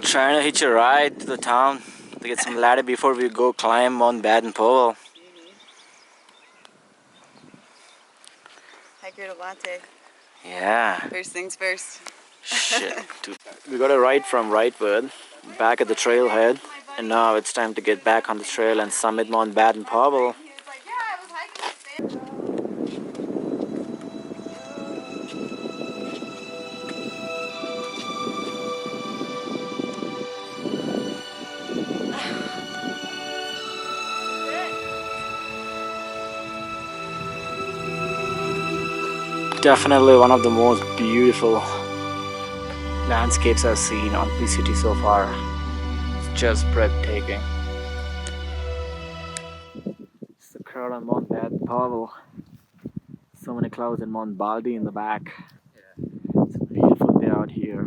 Trying to hitch a ride to the town to get some ladder before we go climb Mount Baden Powell. Hiker to latte. Yeah. First things first. Shit. Dude. We got a ride from Rightwood back at the trailhead, and now it's time to get back on the trail and summit Mount Baden Powell. Definitely one of the most beautiful landscapes I've seen on PCT so far. It's just breathtaking. It's the crowd on Mount Baden Powell. So many clouds and Mount Baldy in the back. It's a beautiful day out here.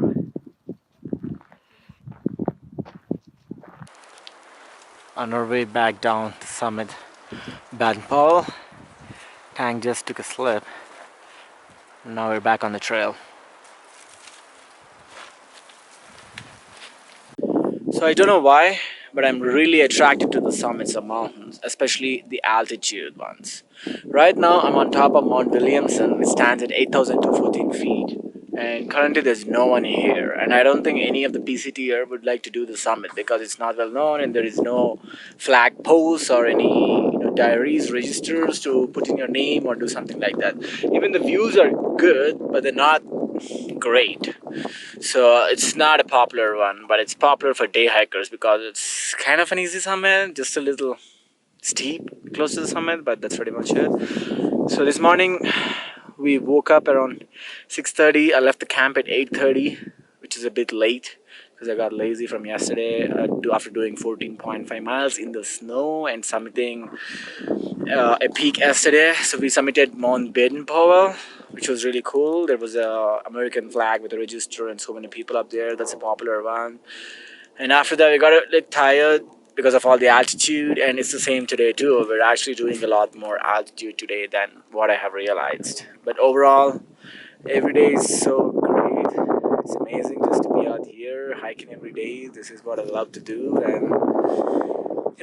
On our way back down to summit Baden Powell, Tank just took a slip. Now we're back on the trail. So I don't know why, but I'm really attracted to the summits of mountains, especially the altitude ones. Right now I'm on top of Mount Williamson, which stands at 8,214 feet. And currently there's no one here, and I don't think any of the PCT here would like to do the summit because it's not well known and there is no flag posts or any diaries, registers to put in your name or do something like that. Even the views are good, but they're not great. So it's not a popular one, but it's popular for day hikers because it's kind of an easy summit, just a little steep close to the summit, but that's pretty much it. So this morning we woke up around 6:30. I left the camp at 8:30, which is a bit late because I got lazy from yesterday after doing 14.5 miles in the snow and summiting a peak yesterday. So we summited Mount Baden Powell, which was really cool. There was a American flag with a register and so many people up there. That's a popular one. And after that we got a bit tired because of all the altitude, and it's the same today too. We're actually doing a lot more altitude today than what I have realized. But overall, every day is so great. It's amazing just to be out here hiking every day. This is what I love to do, and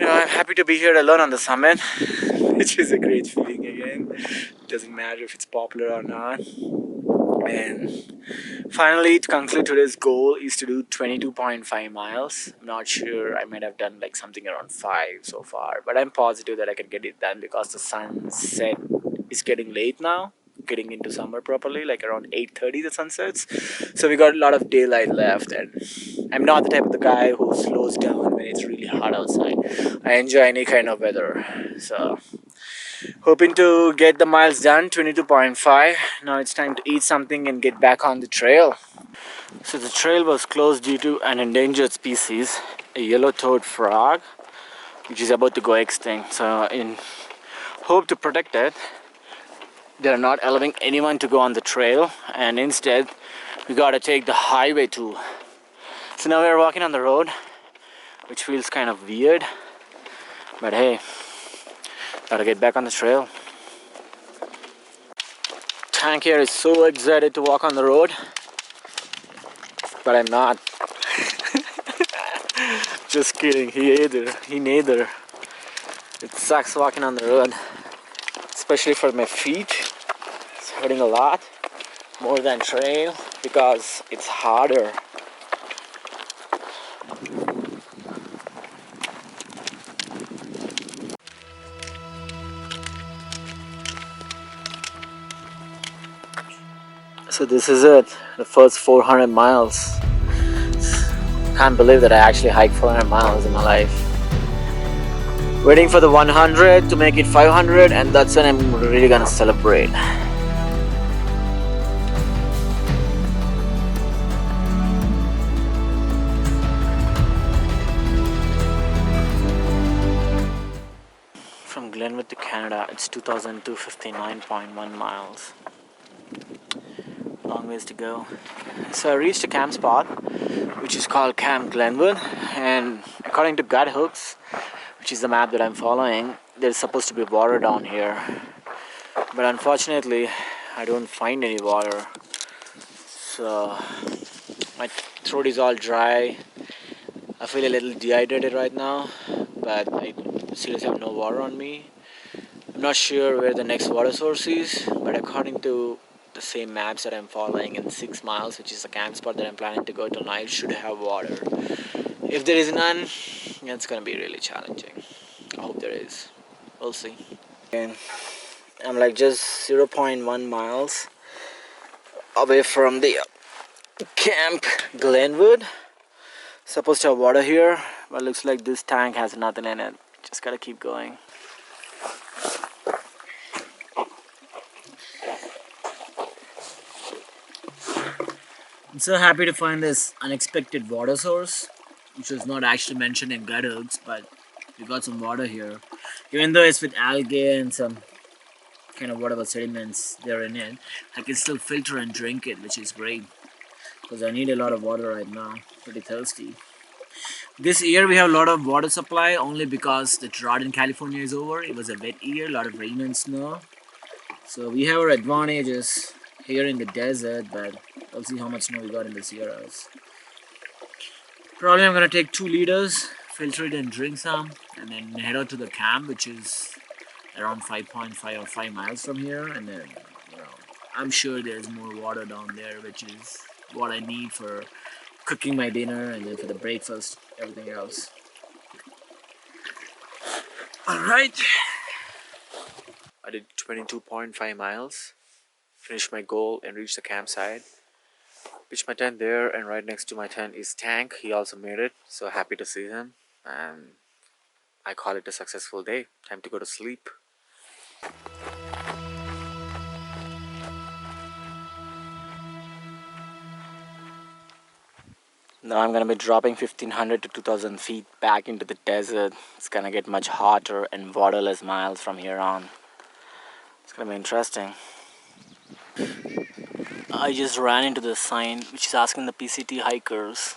I'm happy to be here alone on the summit, which is a great feeling again. It doesn't matter if it's popular or not. And finally, to conclude, today's goal is to do 22.5 miles. I'm not sure, I might have done like something around 5 so far, but I'm positive that I can get it done because the sunset is getting late now, getting into summer properly, like around 8:30 the sun sets. So we got a lot of daylight left, and I'm not the type of the guy who slows down when it's really hot outside. I enjoy any kind of weather. So hoping to get the miles done, 22.5. Now it's time to eat something and get back on the trail. So the trail was closed due to an endangered species, a yellow-toed frog, which is about to go extinct. So in hope to protect it, they're not allowing anyone to go on the trail, and instead we gotta take the highway too. So now we're walking on the road, which feels kind of weird, but hey, gotta get back on the trail. Tank here is so excited to walk on the road, but I'm not. Just kidding, he neither. It sucks walking on the road, especially for my feet. It's hurting a lot, more than trail, because it's harder. So this is it, the first 400 miles. Can't believe that I actually hiked 400 miles in my life. Waiting for the 100 to make it 500, and that's when I'm really gonna celebrate. From Glenwood to Canada, it's 2,259.1 miles. Long ways to go. So I reached a camp spot which is called Camp Glenwood, and according to Gut Hooks, which is the map that I'm following, there's supposed to be water down here, but unfortunately I don't find any water, so might throat is all dry. I feel a little dehydrated right now, but I seriously have no water on me. I'm not sure where the next water source is, but according to the same maps that I'm following in 6 miles, which is the camp spot that I'm planning to go tonight, should have water. If there is none, it's gonna be really challenging. I hope there is. We'll see. And I'm like just 0.1 miles away from the camp Glenwood. Supposed to have water here, but looks like this tank has nothing in it. Just gotta keep going. I'm so happy to find this unexpected water source, which was not actually mentioned in guidebooks, but we got some water here. Even though it's with algae and some kind of whatever sediments there in it, I can still filter and drink it, which is great because I need a lot of water right now. Pretty thirsty. This year we have a lot of water supply only because the drought in California is over. It was a wet year, a lot of rain and snow. So we have our advantages here in the desert, but we'll see how much snow we got in the Sierras. Probably I'm gonna take 2 liters, filter it and drink some, and then head out to the camp, which is around 5.5 or 5 miles from here. And then, I'm sure there's more water down there, which is what I need for cooking my dinner and then for the breakfast, everything else. Alright. I did 22.5 miles, finished my goal and reached the campsite. Pitched my tent there, and right next to my tent is Tank. He also made it, so happy to see him. And I call it a successful day. Time to go to sleep. Now I'm gonna be dropping 1500 to 2000 feet back into the desert. It's gonna get much hotter and waterless miles from here on. It's gonna be interesting. I just ran into the sign which is asking the PCT hikers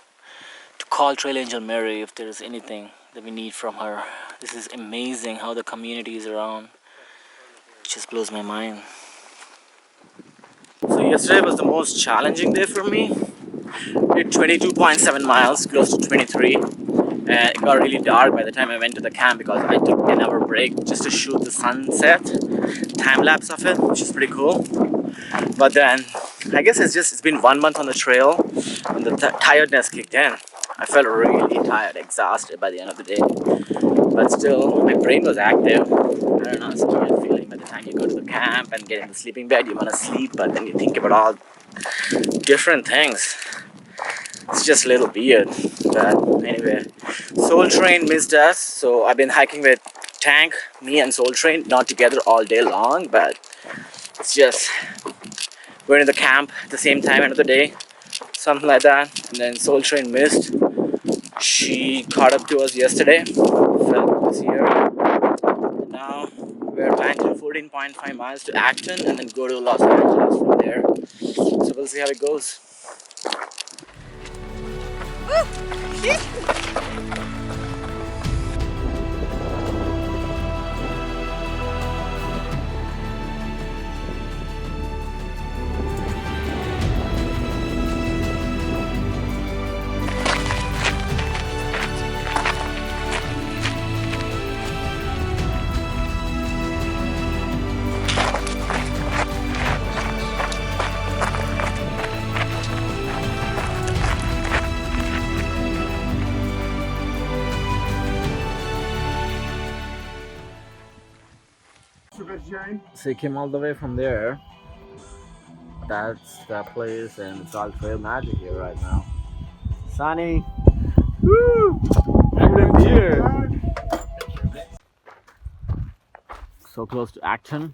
to call Trail Angel Mary if there is anything that we need from her. This is amazing how the community is around. It just blows my mind. So yesterday was the most challenging day for me. Did 22.7 miles, close to 23. And it got really dark by the time I went to the camp because I took an hour break just to shoot the sunset, time lapse of it, which is pretty cool. But then I guess it's been 1 month on the trail and the tiredness kicked in. I felt really tired, exhausted by the end of the day. But still, my brain was active. I don't know, it's a weird feeling by the time you go to the camp and get in the sleeping bed, you want to sleep, but then you think about all different things. It's just a little weird. But anyway, Soultrain missed us, so I've been hiking with Tank, me and Soultrain, not together all day long, but it's just we're in the camp at the same time end of the day, something like that. And then Soultrain missed. She caught up to us yesterday, felt this year. And now we're planning to do 14.5 miles to Acton and then go to Los Angeles from there. So we'll see how it goes. So he came all the way from there. That's the place, and it's all trail magic here right now. Sunny. Woo! I'm here. So close to Acton.